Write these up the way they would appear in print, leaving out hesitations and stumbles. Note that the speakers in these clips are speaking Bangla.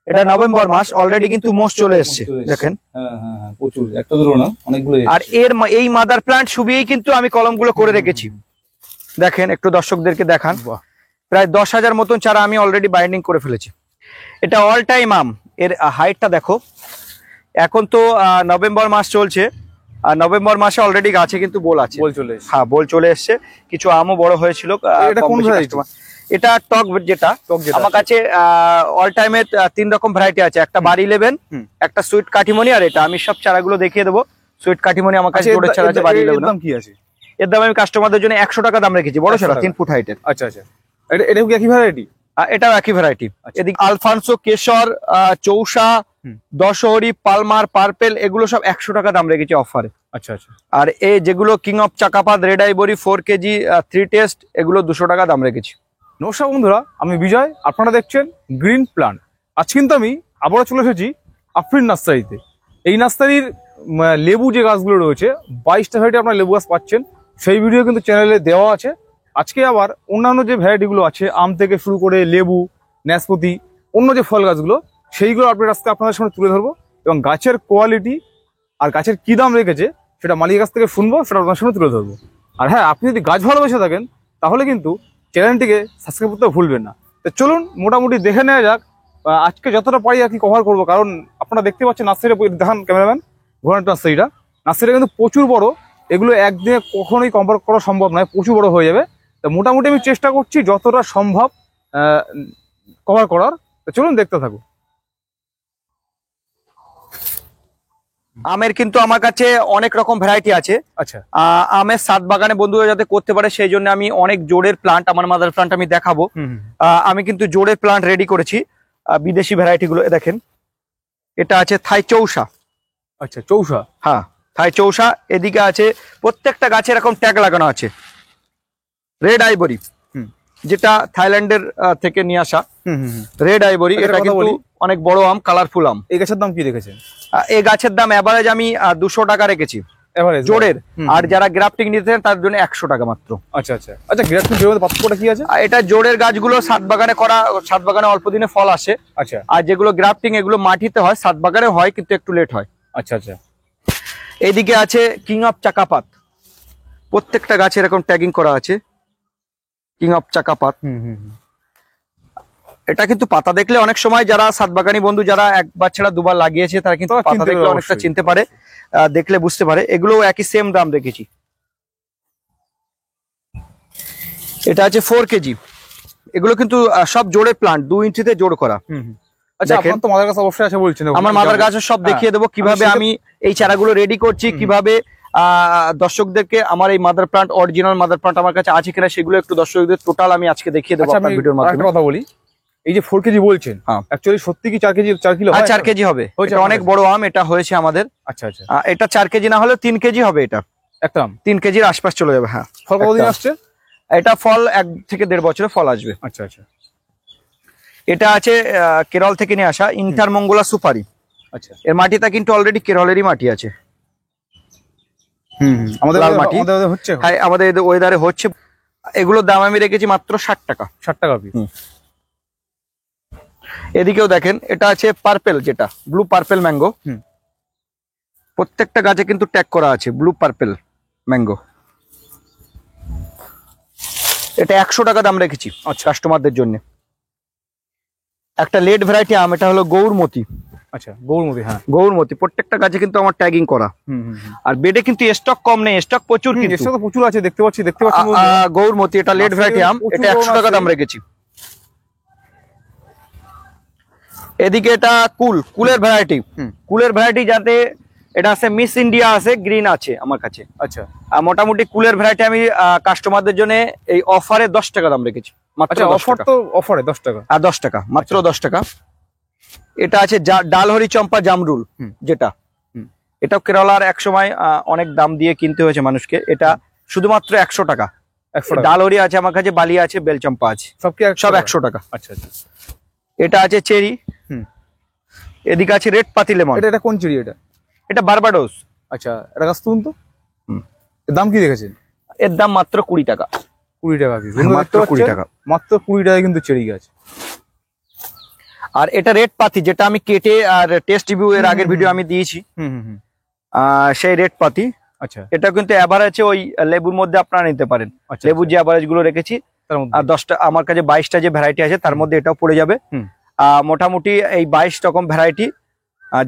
এটা নভেম্বর মাস, অলরেডি কিন্তু মোষ চলে এসছে দেখেন। প্রচুর, একটা দুটো না, অনেকগুলো। আর এই মাদার প্লান্ট শুবিয়েই কিন্তু আমি কলমগুলো করে রেখেছি। দেখেন একটু দর্শকদেরকে দেখান, প্রায় 10,000 মতন চারা আমি অলরেডি বাইন্ডিং করে ফেলেছি। এটা অল টাইম আম, এর হাইটটা দেখো। এখন তো নভেম্বর মাস চলছে, আর নভেম্বর মাসে অলরেডি গাছে কিন্তু বোল আছে। হ্যাঁ, বোল চলে এসছে, কিছু আমও বড় হয়েছিল। এটা টক, যেটা আমার কাছে অল টাইমের 3 রকম ভ্যারাইটি আছে। একটা বাড়ি 11, একটা সুইট কাঠিমনি, আর এটা আমি সব চারাগুলো দেখিয়ে দেবো। সুইট কাঠিমনি আমার কাছে জোড়ের চারা আছে, বাড়ি 11। দাম কি আছে? এর দাম আমি কাস্টমারদের জন্য 100 টাকা দাম রেখেছি, বড় চারা 3 ফুট হাইটের। আচ্ছা আচ্ছা, এটা কি একই ভ্যারাইটি? এটাও একই ভ্যারাইটি। এদিকে আলফানসো, কেশর, চৌসা, দশহরি, পালমার, পার্পেল, এগুলো সব 100 টাকা দাম রেখেছি অফারে। আচ্ছা আচ্ছা। আর এই যেগুলো কিং অফ চাকাপাত, রেড আইভরি 4 কেজি 3 টেস্ট, এগুলো 200 টাকা দাম রেখেছি। নমস্কার বন্ধুরা, আমি বিজয়, আপনারা দেখছেন গ্রিন প্ল্যান্ট। আজ কিন্তু আমি আবারও চলে এসেছি আফরিন নার্সারিতে। এই নার্সারির লেবু যে গাছগুলো রয়েছে, 22টা ভ্যারাইটি আপনারা লেবু গাছ পাচ্ছেন, সেই ভিডিও কিন্তু চ্যানেলে দেওয়া আছে। আজকে আবার অন্যান্য যে ভ্যারাইটিগুলো আছে, আম থেকে শুরু করে লেবু, নাশপাতি, অন্য যে ফল গাছগুলো, সেইগুলো আপডেট আজকে আপনাদের সামনে তুলে ধরবো, এবং গাছের কোয়ালিটি আর গাছের কী দাম রেখেছে সেটা মালিকের কাছ থেকে শুনবো, সেটা আপনার সামনে তুলে ধরবো। আর হ্যাঁ, আপনি যদি গাছ ভালোবেসে থাকেন তাহলে কিন্তু চ্যানেলটিকে সাবস্ক্রাইব করতে ভুলবেন না। তো চলুন মোটামুটি দেখে নেওয়া যাক। আজকে যতটা পারি আর কি কভার করবো, কারণ আপনারা দেখতে পাচ্ছেন নার্সারিটা, দেখান ক্যামেরাম্যান, ঘোরানোর নার্সারিটা কিন্তু প্রচুর বড়। এগুলো একদিনে কখনোই কভার করা সম্ভব নয়, প্রচুর বড় হয়ে যাবে। তো মোটামুটি আমি চেষ্টা করছি যতটা সম্ভব কভার করার। তো চলুন দেখতে থাকুন। আমের কিন্তু আমার কাছে অনেক রকম ভ্যারাইটি আছে। আচ্ছা, আমের সাত বাগানে বন্ধুরা যাতে করতে পারে সেই জন্য আমি অনেক জোড়ের প্লান্ট, আমার মাদার প্লান্ট আমি দেখাবো। আমি কিন্তু জোড়ের প্লান্ট রেডি করেছি, বিদেশি ভ্যারাইটি গুলো। দেখেন, এটা আছে থাই চৌসা। আচ্ছা, চৌসা, হ্যাঁ, থাই চৌসা। এদিকে আছে প্রত্যেকটা গাছে এরকম ট্যাগ লাগানো আছে। রেড আইভরি, যেটা থাইল্যান্ডের থেকে নিয়ে আসা রেড আইভরি। এটা কিন্তু অনেক বড় আম, কালারফুল আম। এই গাছের দাম কি রেখেছেন? এই গাছের দাম এভারেজ আমি 200 টাকা রেখেছি জোড়ের। আর যারা গ্রাফটিং নিতে চান তার জন্য 100 টাকা মাত্র। আচ্ছা আচ্ছা আচ্ছা, গ্রাফটিং পার্থক্যটা কি আছে? এটা জোড়ের গাছগুলো সাত বাগানে করা, সাত বাগানে অল্প দিনে ফল আসে। আচ্ছা, আর যেগুলো গ্রাফটিং এগুলো মাটিতে হয়, সাত বাগানে হয় কিন্তু একটু লেট হয়। আচ্ছা আচ্ছা। এইদিকে আছে কিং অফ চাকাপাত, প্রত্যেকটা গাছে এরকম ট্যাগিং করা আছে, কিং অফ চাকাপাত। এটা কিন্তু পাতা দেখলে অনেক সময় যারা সাতবাগানি বন্ধু যারা একবার ছাড়া দুবার লাগিয়েছে তারা কিন্তু পাতা দেখলে অনেকটা চিনতে পারে, দেখলে বুঝতে পারে। এগুলো একই সেম দাম রেখেছি। এটা আছে 4 কেজি। এগুলো কিন্তু সব জোড়ে প্লান্ট, 2 ইঞ্চিতে জোড় করা। আচ্ছা, আপনার তো মাদার গাছ অবশ্যই আছে বলছেন। আমার মাদার গাছ সব দেখিয়ে দেবো কিভাবে আমি এই চারাগুলো রেডি করছি, কিভাবে দর্শকদেরকে আমার এই mother plant, original mother plant আমার কাছে আছে কিনা সেগুলো একটু দর্শকদের টোটাল আমি আজকে দেখিয়ে দেবো আপনার ভিডিওর মাধ্যমে। কথা বলি, এই যে 4 কেজি বলছেন, অ্যাকচুয়ালি সত্যি কি 4 কেজি 4 কিলো? 4 কেজি হবে। এটা অনেক বড় আম, এটা হয়েছে আমাদের। আচ্ছা আচ্ছা, এটা 4 কেজি না হলেও 3 কেজি হবে। এটা একটা আম 3 কেজির আশপাশ চলে যাবে। হ্যাঁ, ফল কতদিন আসছে? এটা ফল 1 থেকে 1.5 বছরে ফল আসবে। আচ্ছা আচ্ছা। এটা আছে কেরল থেকে নিয়ে আসা ইন্টারমঙ্গোলা সুপারি। আচ্ছা, এর মাটিটা কিন্তু অলরেডি কেরলেরই মাটি আছে। আমাদের লাল মাটি হচ্ছে, হ্যাঁ আমাদের ওয়েদারে হচ্ছে। এগুলোর দাম আমি রেখেছি মাত্র 60 টাকা। 60 টাকা পিস। এদিকেও দেখেন, এটা আছে পার্পেল, যেটা ব্লু পার্পেল ম্যাঙ্গো। প্রত্যেকটা গাছে কিন্তু ট্যাগ করা আছে ব্লু পার্পেল ম্যাঙ্গো। এটা 100 টাকা দাম রেখেছি কাস্টমারদের জন্য। একটা লেট ভ্যারাইটি আম, এটা হলো গৌরমতি। আচ্ছা, গৌরমতি। হ্যাঁ, গৌরমতি। প্রত্যেকটা গাছে কিন্তু আমার ট্যাগিং করা। আর বেডে কিন্তু স্টক কম নেই, স্টক প্রচুর, কিন্তু স্টক প্রচুর আছে, দেখতে পাচ্ছি। গৌরমতি এটা লেট ভ্যারাইটি আম, এটা 100 টাকা দাম রেখেছি। এদিকে এটা কুলের ভ্যারাইটি। কুলের ভ্যারাইটি যাতে এটা আছে মিস ইন্ডিয়া আছে, গ্রিন আছে আমার কাছে। আচ্ছা, মোটামুটি কুলের ভ্যারাইটি আমি কাস্টমারদের জন্য এই অফারে 10 টাকা দাম রেখেছি মাত্র। অফার তো অফারে 10 টাকা, আর 10 টাকা মাত্র 10 টাকা। এটা আছে ডালহরি চম্পা জামরুল, যেটা এটাও কেরালার এক সময় অনেক দাম দিয়ে কিনতে হয়েছে মানুষকে। এটা শুধুমাত্র 100 টাকা। ডালহরি আছে আমার কাছে, বালি আছে, বেলচম্পা আছে, সব 100 টাকা। আচ্ছা আচ্ছা। এটা আছে চেরি। এদিকে আছে রেড পাতি লেমন। এটা কোন চেরি? এটা বারবাডোস। আচ্ছা, এটা গাছ তুলুন তো। এর দাম কি রেখেছেন? এর দাম মাত্র 20 টাকা। 20 টাকা পিস, মাত্র 20 টাকা। মাত্র 20 টাকায় কিন্তু চেরি গাছ। আর এটা রেড পাতি, যেটা আমি কেটে আর টেস্ট রিভিউ এর আগের ভিডিও আমি দিয়েছি, সেই রেড পাতি। আচ্ছা, এটা কিন্তু এভারেজে ওই লেবুর মধ্যে আপনারা নিতে পারেন। আচ্ছা, লেবুর যে এভারেজ গুলো রেখেছি তার মধ্যে আর 10টা, আমার কাছে 22টা যে ভ্যারাইটি আছে তার মধ্যে এটাও পড়ে যাবে। মোটামুটি এই 22 রকম ভ্যারাইটি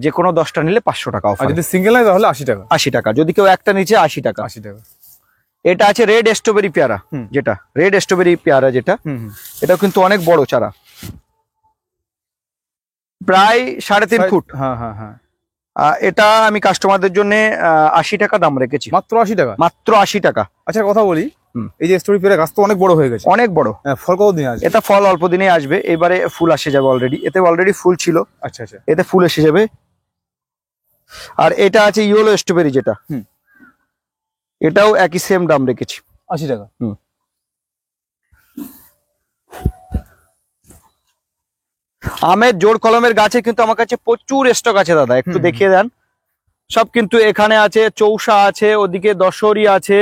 যে কোনো 10টা নিলে 500 টাকা আর অফার। যদি সিঙ্গেল হয় তাহলে 80 টাকা। 80 টাকা, যদি কেউ একটা নিচে 80 টাকা। 80 টাকা। এটা আছে রেড স্ট্রবেরি পেয়ারা, যেটা রেড স্ট্রবেরি পেয়ারা যেটা, এটা কিন্তু অনেক বড় চারা, প্রায় 3.5 ফুট। হ্যাঁ হ্যাঁ হ্যাঁ। এটা আমি কাস্টমারদের জন্য 80 টাকা দাম রেখেছি, মাত্র 80 টাকা। মাত্র 80 টাকা। আচ্ছা, কথা বলি, এই যে স্ট্রবেরি পেয়ারা গাছ তো অনেক বড় হয়ে গেছে, অনেক বড়। ফল কতদিন আছে? এটা ফল অল্প দিনে আসবে, এবারে ফুল আসে যাবে অলরেডি। এতে অলরেডি ফুল ছিল, আচ্ছা আচ্ছা, এতে ফুল এসে যাবে। আর এটা আছে ইয়েলো স্ট্রবেরি যেটা, এটাও একই সেম দাম রেখেছি, 80 টাকা। আমের জোড় কলমের গাছে কিন্তু আমার কাছে প্রচুর স্টক আছে দাদা, একটু দেখিয়ে দেন। সব কিন্তু এখানে আছে, চৌসা আছে, ওদিকে দশহরি আছে,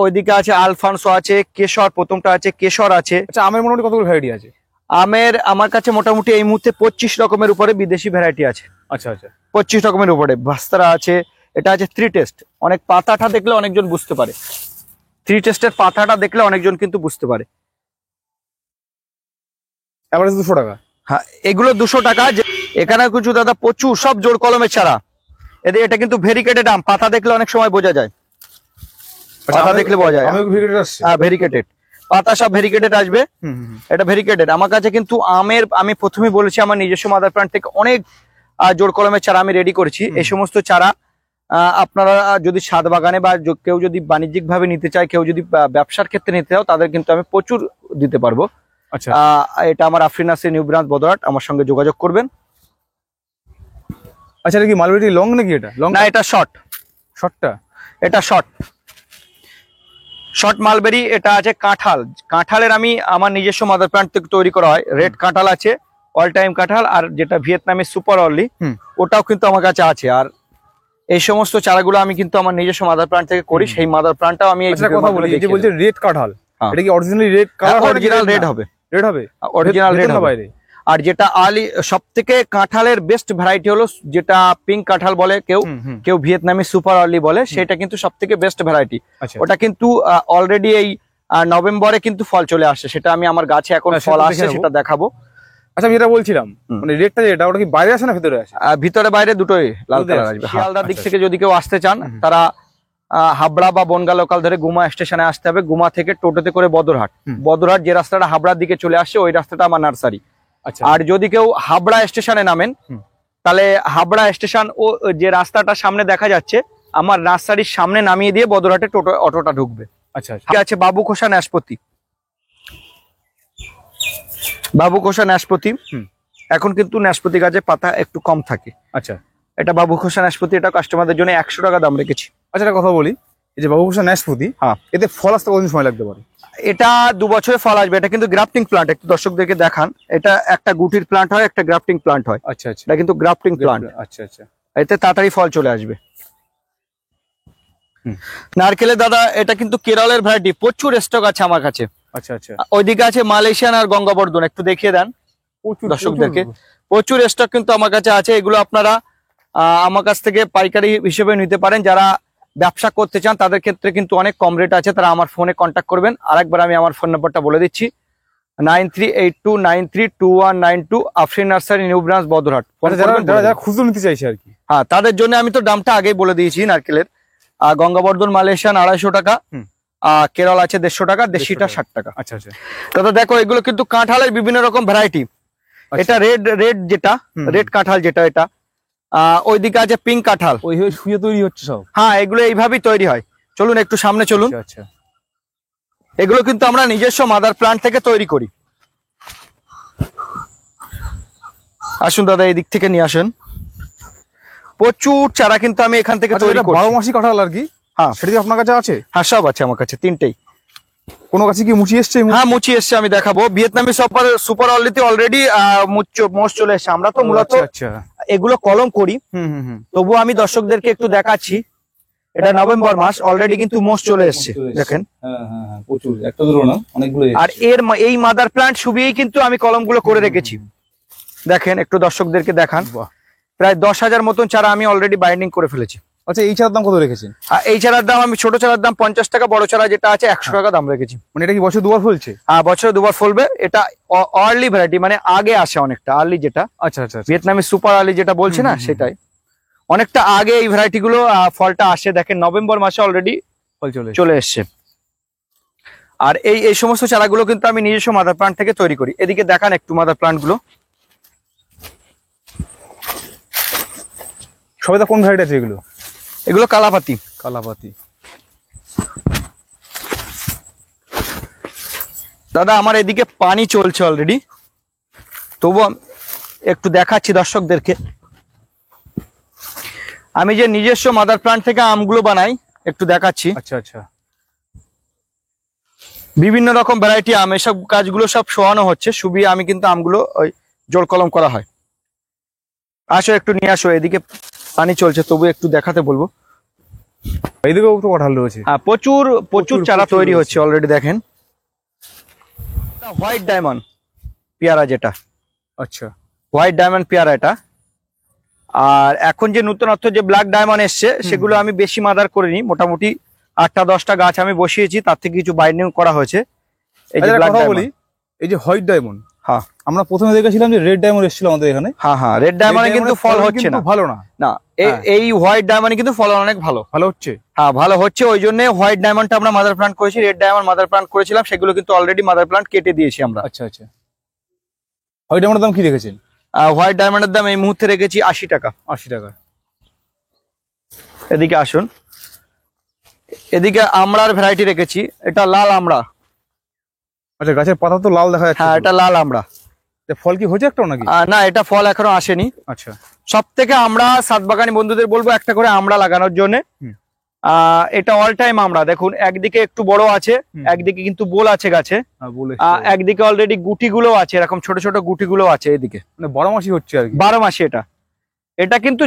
ওইদিকে আছে আলফানসো আছে, কেশর প্রথমটা আছে, কেশর আছে। আচ্ছা, আমের মোটামুটি কতগুলো ভ্যারাইটি আছে? আমের আমার কাছে মোটামুটি এই মুহূর্তে 25 রকমের উপরে বিদেশি ভ্যারাইটি আছে। আচ্ছা আচ্ছা, 25 রকমের উপরে ভাস্তারা আছে। এটা আছে 3 টেস্ট, অনেক পাতাটা দেখলে অনেকজন বুঝতে পারে, 3 টেস্টের পাতাটা দেখলে অনেকজন কিন্তু বুঝতে পারে। এভারেজ 200 টাকা। হ্যাঁ, এগুলো 200 টাকা। এখানে কিছু দাদা প্রচুর সব জোড় কলমের ছাড়া, এটা কিন্তু ভেরিকেটেড আম, পাতা দেখলে অনেক সময় বোঝা যায়, পাতা দেখলে বোঝা যায়। হ্যাঁ, ভেরিকেটেড পাতা, সব ভেরিকেটেড আসবে। এটা ভেরিকেটেড। আমার কাছে কিন্তু আমের, আমি প্রথমেই বলেছি, আমার নিজস্ব মাদার প্ল্যান্ট থেকে অনেক জোড় কলমের চারা আমি রেডি করেছি। এই সমস্ত চারা আপনারা যদি ছাদ বাগানে বা কেউ যদি বাণিজ্যিক ভাবে নিতে চায়, কেউ যদি ব্যবসার ক্ষেত্রে নিতে চাও, তাদের কিন্তু আমি প্রচুর দিতে পারবো। আচ্ছা, এটা আমার Afrin nursery, new branch, Badarhat, আমার সঙ্গে যোগাযোগ করবেন। আচ্ছা, এটা কি মালবেরি লং নাকি? এটা লং না, এটা শর্ট। শর্টটা? এটা শর্ট মালবেরি। এটা আছে কাঁঠাল। কাঁঠালের আমি আমার নিজস্ব মাদার প্ল্যান্ট থেকে তৈরি করা হয়। রেড কাঁঠাল আছে, অল টাইম কাঁঠাল, আর যেটা ভিয়েতনামের সুপার অর্লি, ওটাও কিন্তু আমার কাছে আছে। আর এই সমস্ত চারাগুলো আমি কিন্তু আমার নিজস্ব মাদার প্ল্যান্ট থেকে করি, সেই মাদার প্ল্যান্টটাও আমি কথা বলি, এই যে বলছে রেড কাঁঠাল, এটা কি originally red colour? Original red হবে, রেড হবে, অরিজিনাল রেড হবে। আর যেটা আলি সব থেকে কাঁঠালের বেস্ট ভ্যারাইটি হলো যেটা পিঙ্ক কাঁঠাল বলে, কেউ ভিয়েতনামি সুপার অর্লি বলে, সেটা কিন্তু সব থেকে বেস্ট ভ্যারাইটি। ওটা কিন্তু অলরেডি এই নভেম্বরে কিন্তু ফল চলে আসছে, সেটা আমি আমার গাছে এখন ফল আসছে, সেটা দেখাবো। আচ্ছা, আমি এটা বলছিলাম, মানে রেডটা যেটা, ওটা কি বাইরে আসে না ভিতরে আসে? ভিতরে বাইরে দুটোই লাল কালার আসবে। শিয়ালদার দিক থেকে যদি কেউ আসতে চান, তারা হাবড়া বা বনগা লোকাল ধরে গুমা স্টেশনে আসতে হবে। গুমা থেকে টোটোতে করে বদরহাট, বদরহাট যে রাস্তাটা হাবড়ার দিকে চলে আসছে, ওই রাস্তাটা আমার নার্সারি। আর যদি কেউ হাবড়া স্টেশনে নামেন, তাহলে হাবড়া স্টেশন ও যে রাস্তাটা সামনে দেখা যাচ্ছে, আমার নার্সারির সামনে নামিয়ে দিয়ে বদরহাটে অটোটা ঢুকবে। আচ্ছা, আছে বাবু খোসা নাশপাতি। বাবু খোসা নাশপাতি, এখন কিন্তু নাশপাতি গাছে পাতা একটু কম থাকে। আচ্ছা, এটা বাবু খোসা নাশপাতি, এটা কাস্টমারদের জন্য 100 টাকা দাম রেখেছি। আচ্ছা, একটা কথা বলি, এই যে বাবু খোসা নাশপাতি, হ্যাঁ, এতে ফল আসতে কতদিন সময় লাগতে পারে? এটা 2 বছরে ফল আসবে। এটা কিন্তু গ্রাফটিং প্লান্ট, একটু দর্শকদেরকে দেখান। এটা একটা গুটির প্লান্ট হয়, একটা গ্রাফটিং প্লান্ট হয়। আচ্ছা আচ্ছা, এটা কিন্তু গ্রাফটিং প্লান্ট। আচ্ছা আচ্ছা, এতে তাড়াতাড়ি ফল চলে আসবে। নারকেলের দাদা, এটা কিন্তু কেরলের ভ্যারাইটি, প্রচুর স্টক আছে আমার কাছে। আচ্ছা আচ্ছা, ওইদিকে আছে মালয়েশিয়ান আর গঙ্গাবর্ধন, একটু দেখিয়ে দেন দর্শকদেরকে। প্রচুর স্টক কিন্তু আমার কাছে আছে। এগুলো আপনারা আমার কাছ থেকে পাইকারি হিসেবে নিতে পারেন। যারা ব্যবসা করতে চান তাদের ক্ষেত্রে কিন্তু অনেক কম রেট আছে, তারা আমার ফোনে কন্ট্যাক্ট করবেন। আরেকবার আমি আমার ফোন নাম্বারটা বলে দিচ্ছি, 9382932192, Afrin nursery, new branch, Badarhat. যারা খুচরো নিতে চাইছে আর কি, হ্যাঁ, তাদের জন্য আমি তো দামটা আগেই বলে দিয়েছি। নারকেলের গঙ্গাবর্ধন মালয়েশিয়ান 250 টাকা, কেরল আছে 150 টাকা, দেশিটা 60 টাকা। আচ্ছা আচ্ছা, দাদা দেখো, এগুলো কিন্তু কাঁঠালের বিভিন্ন রকম ভ্যারাইটি। এটা রেড যেটা রেড কাঁঠাল, যেটা এটা ওইদিকে আছে পিঙ্ক কাঁঠাল। ওইভাবে শুয়ে তৈরি হচ্ছে সব? হ্যাঁ, এগুলো এইভাবেই তৈরি হয়। চলুন একটু সামনে চলুন। আচ্ছা, এগুলো কিন্তু আমরা নিজস্ব মাদার প্ল্যান্ট থেকে তৈরি করি। আসুন দাদা, এই দিক থেকে নিয়ে আসেন। প্রচুর চারা কিন্তু আমি এখান থেকে তৈরি করি। 12 মাসি কাঁঠাল আর কি? হ্যাঁ, সেটা কি আপনার কাছে আছে? হ্যাঁ, সব আছে আমার কাছে, 3টেই। কোনো কাছে কি মুচি এসছে? হ্যাঁ, মুচি এসছে, আমি দেখাবো। ভিয়েতনামি সুপার অর্লিতে অলরেডি মোষ চলে এসছে। আমরা তো মূলত এগুলো কলম করি, তবুও আমি দর্শকদেরকে একটু দেখাচ্ছি। এটা নভেম্বর মাস, অলরেডি কিন্তু মোষ চলে এসছে, দেখেন। প্রচুর, একটা দুটো না, অনেকগুলো। আর এই মাদার প্ল্যান্ট শুবিয়েই কিন্তু আমি কলমগুলো করে রেখেছি। দেখেন একটু দর্শকদেরকে দেখান, বাহ। প্রায় 10,000 মতন চারা আমি অলরেডি বাইন্ডিং করে ফেলেছি। আচ্ছা, এই চারার দাম কত রেখেছেন? আর এই চারার দাম আমি ছোট চারার দাম 50 টাকা, বড় চারা যেটা আছে 100 টাকা দাম রেখেছি। মানে এটা কি বছর দুবার ফলছে? বছরে দুবার ফলবে। এটা আর্লি ভ্যারাইটি, মানে আগে আসে অনেকটা আর্লি, যেটা আচ্ছা আচ্ছা আচ্ছা। ভিয়েতনামি সুপার আর্লি যেটা বলছে না, সেটাই অনেকটা আগে এই ভ্যারাইটি গুলো ফলটা আসে। দেখেন নভেম্বর মাসে অলরেডি ফল চলে এসছে। আর এই সমস্ত চারাগুলো কিন্তু আমি নিজস্ব মাদার প্লান্ট থেকে তৈরি করি। এদিকে দেখান একটু মাদার প্লান্ট গুলো। সবেদা কোন ভ্যারাইটি আছে এগুলো? এগুলো কালাপাতি। কালাপাতি। দাদা আমার এদিকে পানি চলছে অলরেডি, তবু একটু দেখাচ্ছি দর্শকদেরকে। আমি যে নিজস্ব মাদার প্লান্ট থেকে আমগুলো বানাই একটু দেখাচ্ছি। আচ্ছা আচ্ছা। বিভিন্ন রকম ভ্যারাইটি আম, এসব কাজগুলো সব শোয়ানো হচ্ছে। শুবিয়ে আমি কিন্তু আমগুলো ওই জোড় কলম করা হয়। আসো একটু নিয়ে আসো, এদিকে পানি চলছে তবু একটু দেখাতে বলবো। এইদিকেও তো কাঁঠাল রয়েছে। হ্যাঁ, প্রচুর প্রচুর চারা প্রচুর তৈরি রয়েছে। হচ্ছে অলরেডি। দেখেন হোয়াইট ডায়মন্ড পেয়ারা, যেটা আচ্ছা। হোয়াইট ডায়মন্ড পেয়ারা এটা। আর এখন যে নতুনত্ব যে ব্ল্যাক ডায়মন্ড এসছে, সেগুলো আমি বেশি মাদার করিনি, মোটামুটি 8টা 10টা গাছ আমি বসিয়েছি, তার থেকে কিছু বাইন্ডিং করা হয়েছে। এই যে আচ্ছা, ব্ল্যাক কথা ডায়মন্ড। বলি, এই যে হোয়াইট ডায়মন্ড, হ্যাঁ আমরা প্রথমে দেখেছিলাম যে রেড ডায়মন্ড এসেছিল আমাদের এখানে। হ্যাঁ হ্যাঁ, রেড ডায়মন্ডে কিন্তু ফল হচ্ছে না। ভালো না। না, হ্যাঁ। এই হোয়াইট ডায়মন্ডে কিন্তু ফল অনেক ভালো। ভালো হচ্ছে। হ্যাঁ ভালো হচ্ছে, ওই জন্য হোয়াইট ডায়মন্ডটা আমরা মাদার প্লান্ট করেছি। রেড ডায়মন্ড মাদার প্লান্ট করেছিলাম, সেগুলো কিন্তু অলরেডি মাদার প্লান্ট কেটে দিয়েছি আমরা। আচ্ছা আচ্ছা। হোয়াইট ডায়মন্ডের দাম কি রেখেছেন? হোয়াইট ডায়মন্ডের দাম এই মুহূর্তে রেখেছি 80 টাকা। 80 টাকা। এদিকে আসুন, এদিকে আমড়ার ভ্যারাইটি রেখেছি। এটা লাল আমড়া। আচ্ছা, গাছের পাতা তো লাল দেখা যাচ্ছে। হ্যাঁ, এটা লাল আমড়া। ফল কি হয়েছে একটাও নাকি? না, এটা ফল এখনো আসেনি। আচ্ছা। সব থেকে আমরা সাতবাগানি বন্ধুদের বলবো একটা করে আমড়া লাগানোর জন্য। এটা অল টাইম আমড়া। দেখুন একদিকে একটু বড় আছে, একদিকে কিন্তু বোল আছে গাছে, একদিকে অলরেডি গুটিগুলো আছে, এরকম ছোট ছোট গুটিগুলো আছে এদিকে। মানে 12 মাসই হচ্ছে আর কি। 12 মাসে এটা। এটা কিন্তু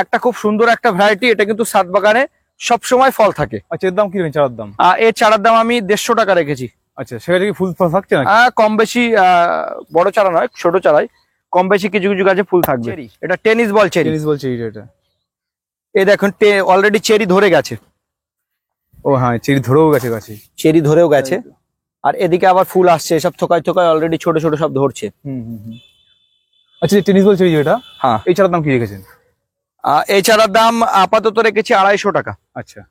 একটা খুব সুন্দর একটা ভ্যারাইটি। এটা কিন্তু সাতবাগানে সব সময় ফল থাকে। আচ্ছা, এর দাম কি রেখেছেন? চারার দাম? এর চারার দাম আমি 150 টাকা রেখেছি। আচ্ছা, সেখানে কি ফুল ফল থাকছে না? কম বেশি, বড় চারা নয়, ছোট চারাই কম বেশি কিছু কিছু গাছে ফুল থাকবে। এটা টেনিস বল চেরি। টেনিস বলছে এটা। এই দেখুন অলরেডি চেরি ধরে গেছে। ও হ্যাঁ, চেরি ধরেও গেছে গাছে। চেরি ধরেও গেছে। আর এদিকে আবার ফুল আসছে, সব থোকায় থোকায় অলরেডি ছোট ছোট সব ধরছে। আচ্ছা, টেনিস বলছে এটা। হ্যাঁ, এই চারার দাম কি রেখেছেন? এই চারার দাম আপাতত রেখেছি 250 টাকা। আচ্ছা।